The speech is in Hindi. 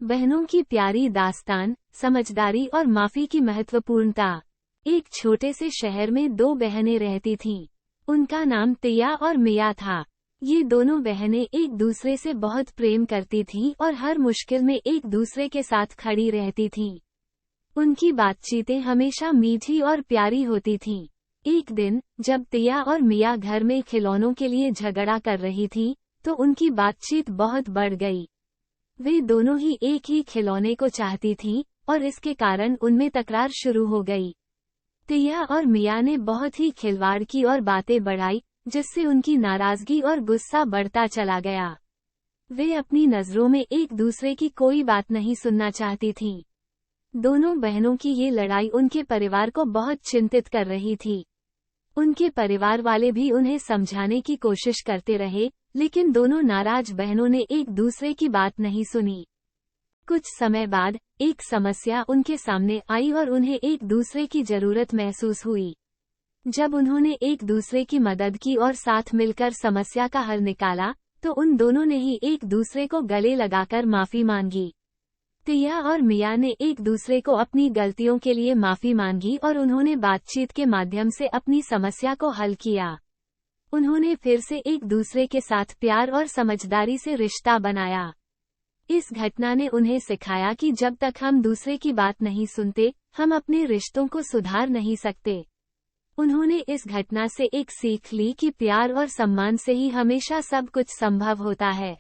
बहनों की प्यारी दास्तान, समझदारी और माफी की महत्वपूर्णता। एक छोटे से शहर में दो बहनें रहती थीं। उनका नाम तिया और मिया था। ये दोनों बहनें एक दूसरे से बहुत प्रेम करती थीं और हर मुश्किल में एक दूसरे के साथ खड़ी रहती थीं। उनकी बातचीतें हमेशा मीठी और प्यारी होती थीं। एक दिन, जब तिया और मिया घर में खिलौनों के लिए झगड़ा कर रही थीं, तो उनकी बातचीत बहुत बढ़ गई। वे दोनों ही एक ही खिलौने को चाहती थीं, और इसके कारण उनमें तकरार शुरू हो गई। तिया और मिया ने बहुत ही खिलवाड़ की और बातें बढ़ाई, जिससे उनकी नाराजगी और गुस्सा बढ़ता चला गया। वे अपनी नजरों में एक दूसरे की कोई बात नहीं सुनना चाहती थीं। दोनों बहनों की ये लड़ाई उनके परिवार को बहुत चिंतित कर रही थी। उनके परिवार वाले भी उन्हें समझाने की कोशिश करते रहे, लेकिन दोनों नाराज बहनों ने एक दूसरे की बात नहीं सुनी। कुछ समय बाद, एक समस्या उनके सामने आई और उन्हें एक दूसरे की जरूरत महसूस हुई। जब उन्होंने एक दूसरे की मदद की और साथ मिलकर समस्या का हल निकाला, तो उन दोनों ने ही एक दूसरे को गले लगाकर माफी मांगी। तिया और मिया ने एक दूसरे को अपनी गलतियों के लिए माफी मांगी और उन्होंने बातचीत के माध्यम से अपनी समस्या को हल किया। उन्होंने फिर से एक दूसरे के साथ प्यार और समझदारी से रिश्ता बनाया। इस घटना ने उन्हें सिखाया कि जब तक हम दूसरे की बात नहीं सुनते, हम अपने रिश्तों को सुधार नहीं सकते। उन्होंने इस घटना से एक सीख ली कि प्यार और सम्मान से ही हमेशा सब कुछ संभव होता है।